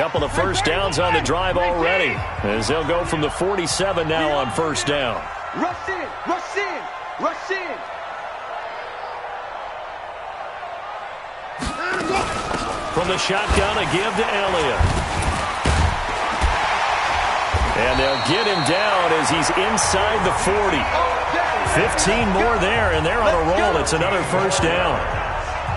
Couple of first downs on the drive already, as they'll go from the 47 now on first down. Rush in, rush in, rush in. From the shotgun, a give to Elliott. And they'll get him down as he's inside the 40. 15 more there, and they're on a roll. It's another first down.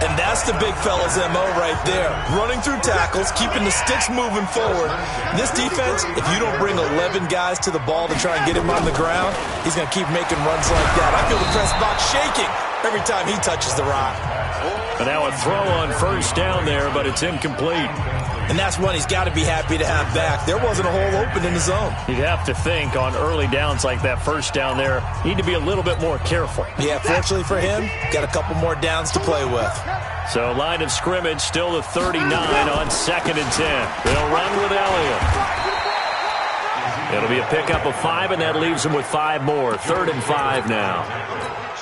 And that's the big fella's MO right there. Running through tackles, keeping the sticks moving forward. This defense, if you don't bring 11 guys to the ball to try and get him on the ground, he's going to keep making runs like that. I feel the press box shaking every time he touches the rock. And now a throw on first down there, but it's incomplete. And that's one he's got to be happy to have back. There wasn't a hole open in the zone. You'd have to think on early downs like that first down there, need to be a little bit more careful. Yeah, fortunately for him, got a couple more downs to play with. So line of scrimmage still the 39 on 2nd and 10. They'll run with Elliott. It'll be a pickup of 5, and that leaves them with 5 more. 3rd and 5 now.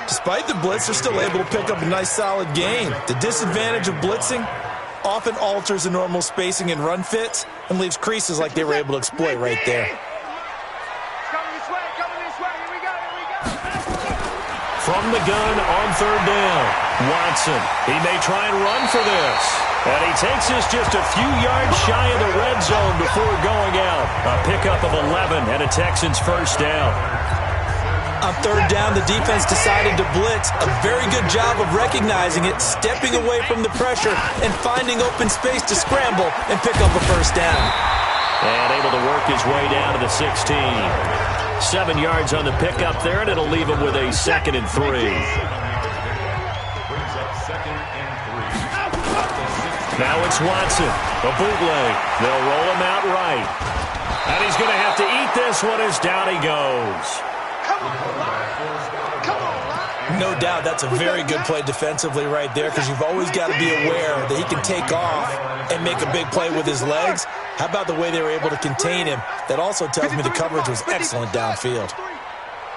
Despite the blitz, they're still able to pick up a nice solid gain. The disadvantage of blitzing often alters the normal spacing and run fits and leaves creases like they were able to exploit right there. From the gun on 3rd down, Watson. He may try and run for this. And he takes this just a few yards shy of the red zone before going out. A pickup of 11 and a Texans first down. On 3rd down, the defense decided to blitz. A very good job of recognizing it, stepping away from the pressure, and finding open space to scramble and pick up a first down. And able to work his way down to the 16. 7 yards on the pickup there, and it'll leave him with a 2nd and 3. Now it's Watson, a bootleg. They'll roll him out right. And he's going to have to eat this one as down he goes. No doubt that's a very good play defensively right there, because you've always got to be aware that he can take off and make a big play with his legs. How about the way they were able to contain him? That also tells me the coverage was excellent downfield.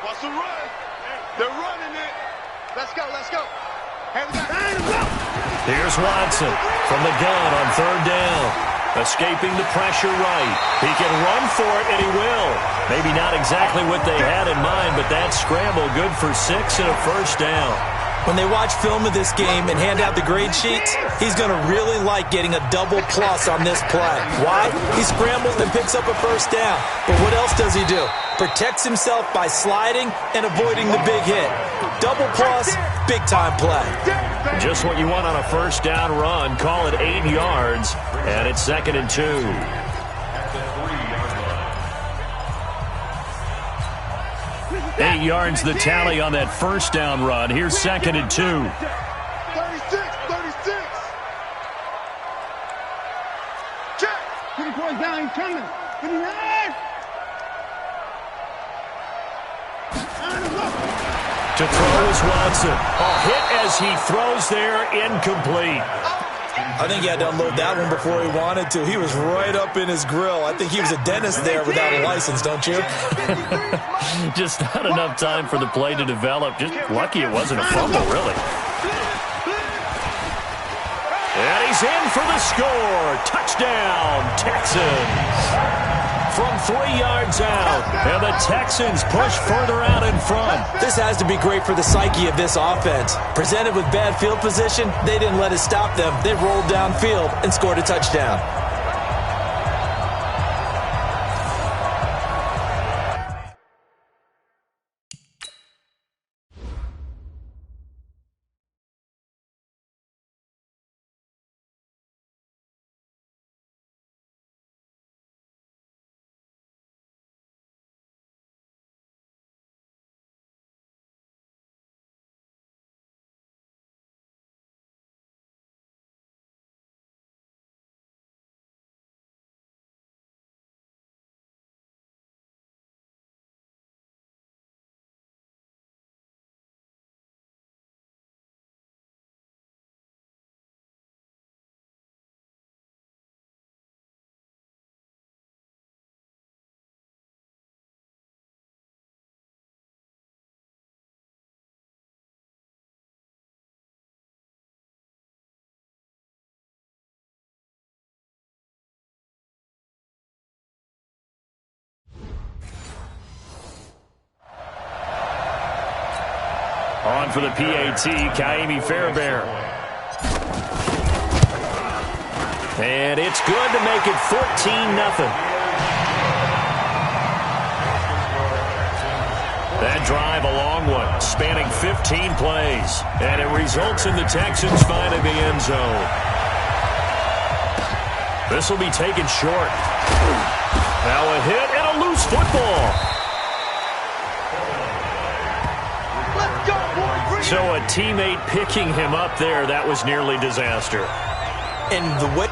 Watch the run. They're running it. Let's go, let's go. Here's Watson from the gun on 3rd down. Escaping the pressure right. He can run for it, and he will. Maybe not exactly what they had in mind, but that scramble good for 6 and a first down. When they watch film of this game and hand out the grade sheets, he's going to really like getting a double plus on this play. Why? He scrambles and picks up a first down. But what else does he do? Protects himself by sliding and avoiding the big hit. Double plus, big-time play. Just what you want on a first down run. Call it 8 yards, and it's 2nd and 2. Eight yards the tally on that first down run. Here's 2nd and 2. 36. Check. 34 down, he's coming. 59. To throw is Watson. A hit as he throws there, incomplete. I think he had to unload that one before he wanted to. He was right up in his grill. I think he was a dentist there without a license, don't you? Just not enough time for the play to develop. Just lucky it wasn't a fumble, really. And he's in for the score. Touchdown, Texans. From 3 yards out, and the Texans push further out in front. This has to be great for the psyche of this offense. Presented with bad field position, they didn't let it stop them. They rolled downfield and scored a touchdown. On for the PAT, Kaimi Fairbairn. And it's good to make it 14-0. That drive, a long one, spanning 15 plays. And it results in the Texans finding the end zone. This will be taken short. Now a hit and a loose football. So a teammate picking him up there, that was nearly disaster. And the way...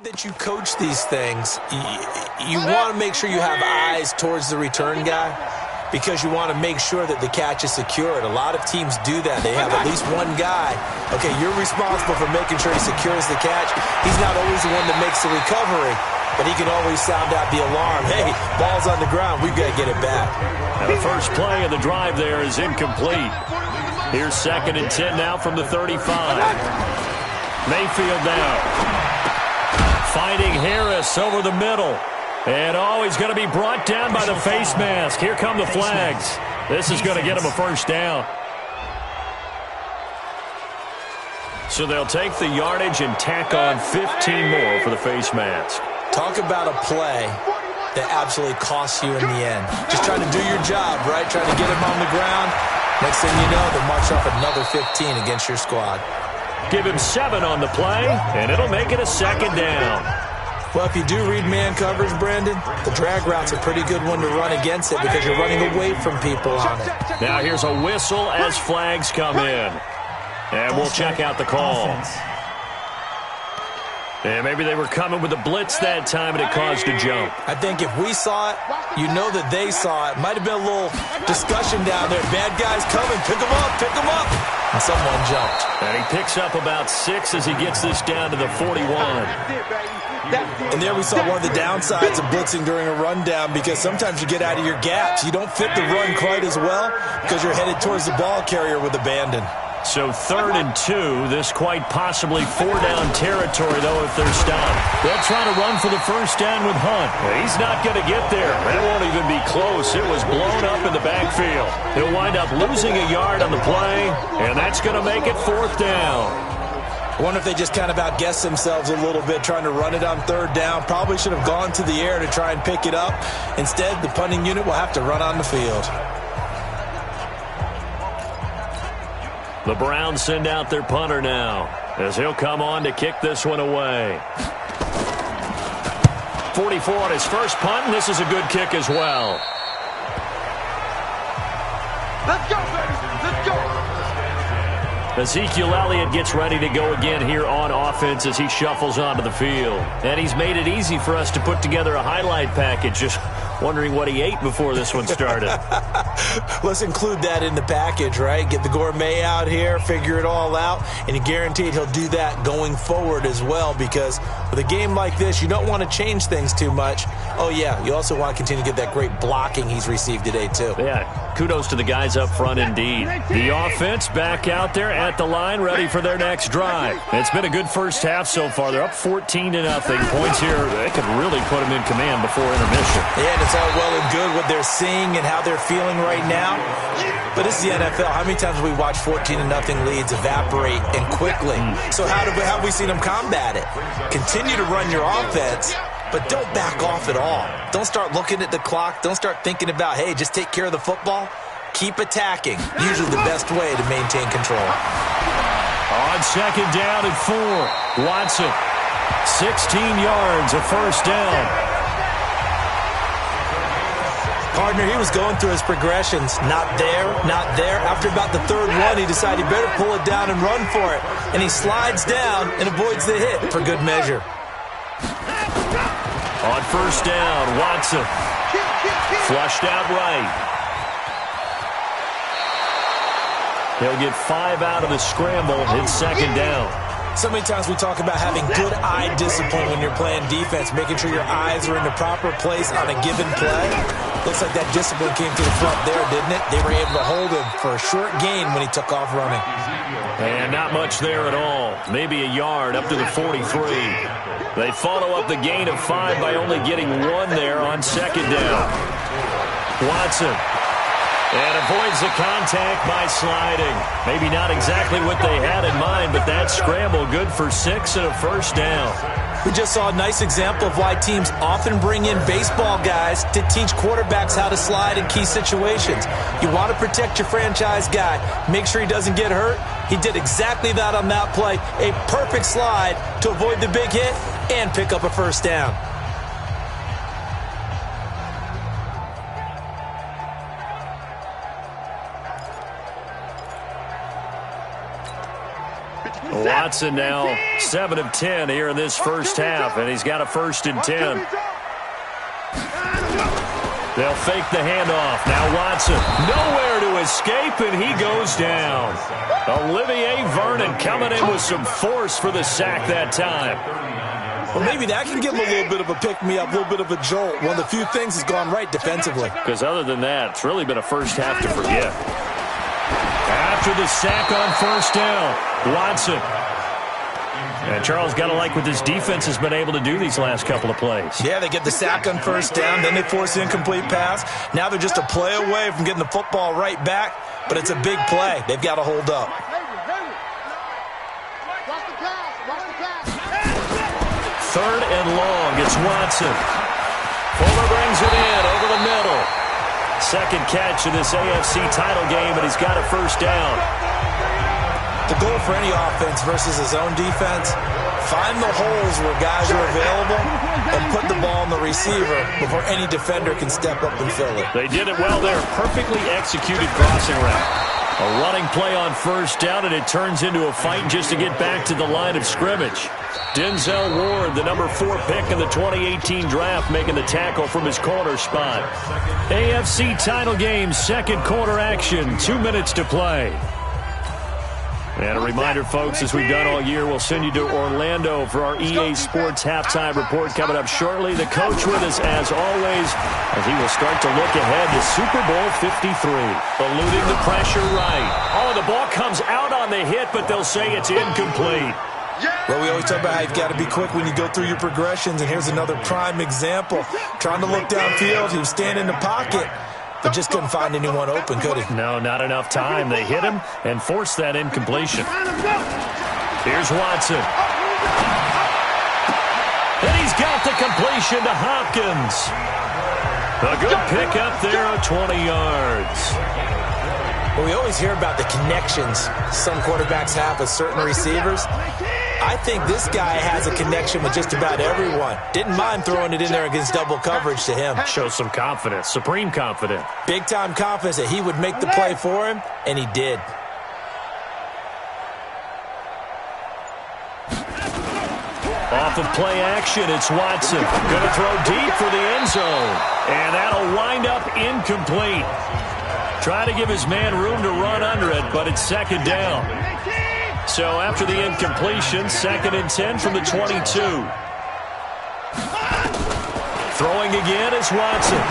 that you coach these things, you want to make sure you have eyes towards the return guy because you want to make sure that the catch is secured. A lot of teams do that. They have at least one guy. Okay, you're responsible for making sure he secures the catch. He's not always the one that makes the recovery, but he can always sound out the alarm. Hey, ball's on the ground. We've got to get it back. And the first play of the drive there is incomplete. Here's 2nd and 10 now from the 35. Mayfield now. Fighting Harris over the middle. And he's going to be brought down by the face mask. Here come the flags. This is going to get him a first down. So they'll take the yardage and tack on 15 more for the face mask. Talk about a play that absolutely costs you in the end. Just trying to do your job, right? Trying to get him on the ground. Next thing you know, they'll march off another 15 against your squad. Give him 7 on the play, and it'll make it a 2nd down. Well, if you do read man coverage, Brandon, the drag route's a pretty good one to run against it because you're running away from people on it. Now here's a whistle as flags come in. And we'll check out the call. And maybe they were coming with a blitz that time, and it caused a jump. I think if we saw it, you know that they saw it. Might have been a little discussion down there. Bad guys coming. Pick them up. Pick them up. And someone jumped. And he picks up about 6 as he gets this down to the 41. And there we saw one of the downsides of blitzing during a rundown because sometimes you get out of your gaps. You don't fit the run quite as well because you're headed towards the ball carrier with abandon. So 3rd and 2, this quite possibly 4-down territory, though, if they're stopped. They'll try to run for the first down with Hunt. He's not going to get there. That won't even be close. It was blown up in the backfield. He'll wind up losing a yard on the play, and that's going to make it 4th down. I wonder if they just kind of outguessed themselves a little bit trying to run it on 3rd down. Probably should have gone to the air to try and pick it up. Instead, the punting unit will have to run on the field. The Browns send out their punter now as he'll come on to kick this one away. 44 on his first punt, and this is a good kick as well. Let's go, baby. Let's go. Ezekiel Elliott gets ready to go again here on offense as he shuffles onto the field. And he's made it easy for us to put together a highlight package. Just wondering what he ate before this one started. Let's include that in the package, right? Get the gourmet out here, figure it all out, and you're guaranteed he'll do that going forward as well because with a game like this, you don't want to change things too much. Oh, yeah, you also want to continue to get that great blocking he's received today, too. Yeah, kudos to the guys up front indeed. The offense back out there at the line, ready for their next drive. It's been a good first half so far. They're up 14-0. Points here, they could really put them in command before intermission. Yeah, and it's all well and good what they're seeing and how they're feeling right now. But this is the NFL. How many times have we watched 14-0 leads evaporate and quickly? So how have we seen them combat it? Continue to run your offense, but don't back off at all. Don't start looking at the clock. Don't start thinking about, hey, just take care of the football. Keep attacking. Usually the best way to maintain control. On 2nd down and 4, Watson. 16 yards, a first down. Partner, he was going through his progressions. Not there, not there. After about the 3rd one, he decided he better pull it down and run for it. And he slides down and avoids the hit for good measure. On 1st down, Watson. Flushed out right. He'll get 5 out of the scramble. It's second down. So many times we talk about having good eye discipline when you're playing defense, making sure your eyes are in the proper place on a given play. Looks like that discipline came to the front there, didn't it? They were able to hold him for a short gain when he took off running. And not much there at all. Maybe a yard up to the 43. They follow up the gain of 5 by only getting 1 there on second down. Watson. And avoids the contact by sliding. Maybe not exactly what they had in mind, but that scramble good for 6 and a first down. We just saw a nice example of why teams often bring in baseball guys to teach quarterbacks how to slide in key situations. You want to protect your franchise guy. Make sure he doesn't get hurt. He did exactly that on that play. A perfect slide to avoid the big hit and pick up a first down. Watson now 7 of 10 here in this first half, and he's got a 1st and 10. They'll fake the handoff. Now Watson, nowhere to escape, and he goes down. Olivier Vernon coming in with some force for the sack that time. Well, maybe that can give him a little bit of a pick-me-up, a little bit of a jolt. One of the few things has gone right defensively. Because other than that, it's really been a first half to forget. After the sack on first down, Watson. And Charles, got to like what this defense has been able to do these last couple of plays. Yeah, they get the sack on first down, then they force an incomplete pass. Now they're just a play away from getting the football right back, but it's a big play. They've got to hold up. Third and long, it's Watson. Fuller brings it in over the middle. Second catch of this AFC title game, and he's got a first down. The goal for any offense versus his own defense, find the holes where guys are available and put the ball on the receiver before any defender can step up and fill it. They did it well there. Perfectly executed crossing route. A running play on first down, and it turns into a fight just to get back to the line of scrimmage. Denzel Ward, the number 4 pick in the 2018 draft, making the tackle from his corner spot. AFC title game, second quarter action, 2 minutes to play. And a reminder, folks, as we've done all year, we'll send you to Orlando for our EA Sports halftime report coming up shortly. The coach with us, as always, as he will start to look ahead to Super Bowl 53. Eluding the pressure right. Oh, the ball comes out on the hit, but they'll say it's incomplete. Well, we always talk about how you've got to be quick when you go through your progressions, and here's another prime example. Trying to look downfield, he was standing in the pocket, but just couldn't find anyone open, could he? No, not enough time. They hit him and forced that incompletion. Here's Watson. And he's got the completion to Hopkins. A good pickup there of 20 yards. Well, we always hear about the connections some quarterbacks have with certain receivers. I think this guy has a connection with just about everyone. Didn't mind throwing it in there against double coverage to him. Shows some confidence, supreme confidence. Big-time confidence that he would make the play for him, and he did. Off of play action, it's Watson. Going to throw deep for the end zone. And that'll wind up incomplete. Try to give his man room to run under it, but it's second down. So after the incompletion, 2nd and 10 from the 22. Throwing again is Watson.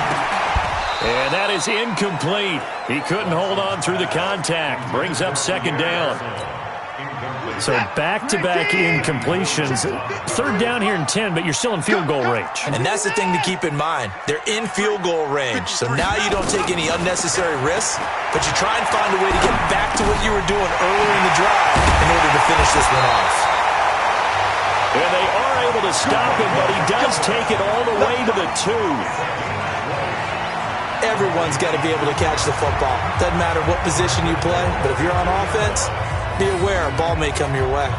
And that is incomplete. He couldn't hold on through the contact. Brings up second down. So back-to-back incompletions. Third down here in 10, but you're still in field goal range. And that's the thing to keep in mind. They're in field goal range. So now you don't take any unnecessary risks, but you try and find a way to get back to what you were doing earlier in the drive in order to finish this one off. And they are able to stop him, but he does take it all the way to the 2. Everyone's got to be able to catch the football. Doesn't matter what position you play, but if you're on offense, be aware a ball may come your way.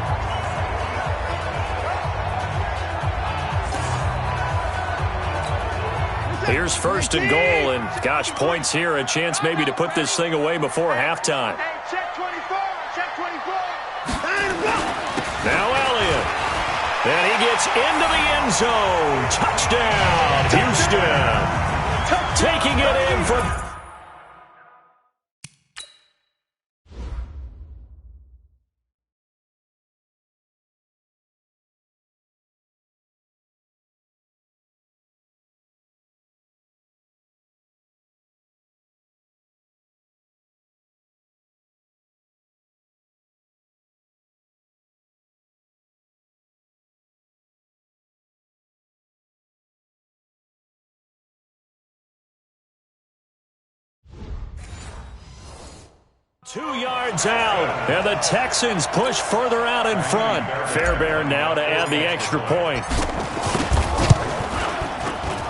Here's 1st and goal, and gosh, points here, a chance maybe to put this thing away before halftime. Check 24. Check 24. Now Elliott. And he gets into the end zone. Touchdown, Houston. Taking it in from... 2 yards out, and the Texans push further out in front. Fairbairn now to add the extra point.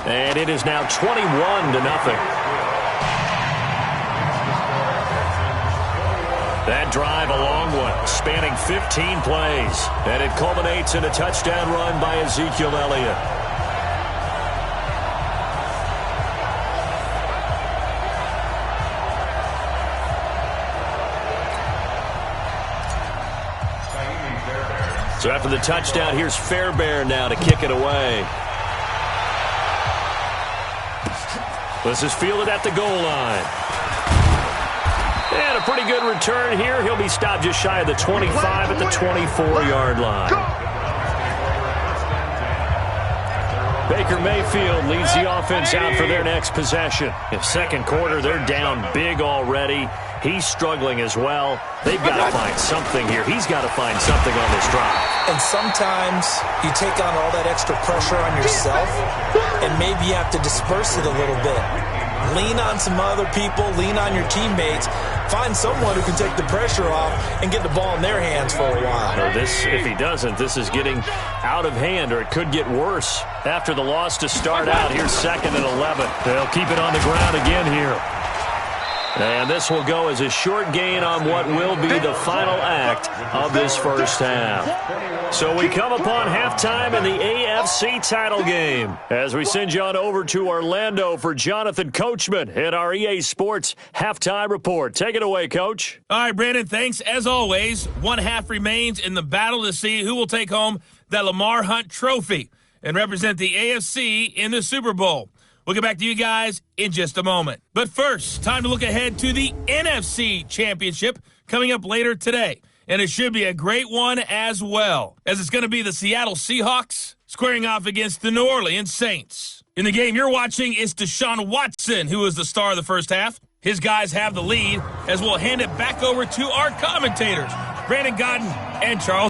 And it is now 21-0. That drive a long one, spanning 15 plays. And it culminates in a touchdown run by Ezekiel Elliott. So after the touchdown, here's Fairbairn now to kick it away. This is fielded at the goal line. And a pretty good return here. He'll be stopped just shy of the 25 at the 24-yard line. Baker Mayfield leads the offense out for their next possession. In second quarter, they're down big already. He's struggling as well. They've got to find something here. He's got to find something on this drive. And sometimes you take on all that extra pressure on yourself, and maybe you have to disperse it a little bit. Lean on some other people, lean on your teammates, find someone who can take the pressure off and get the ball in their hands for a while. No, if he doesn't, this is getting out of hand, or it could get worse after the loss to start out. Here's 2nd and 11. They'll keep it on the ground again here. And this will go as a short gain on what will be the final act of this first half. So we come upon halftime in the AFC title game as we send you on over to Orlando for Jonathan Coachman at our EA Sports Halftime Report. Take it away, Coach. All right, Brandon, thanks. As always, one half remains in the battle to see who will take home that Lamar Hunt trophy and represent the AFC in the Super Bowl. We'll get back to you guys in just a moment. But first, time to look ahead to the NFC Championship coming up later today. And it should be a great one as well, as it's going to be the Seattle Seahawks squaring off against the New Orleans Saints. In the game you're watching, it's Deshaun Watson, who is the star of the first half. His guys have the lead, as we'll hand it back over to our commentators, Brandon Godden and Charles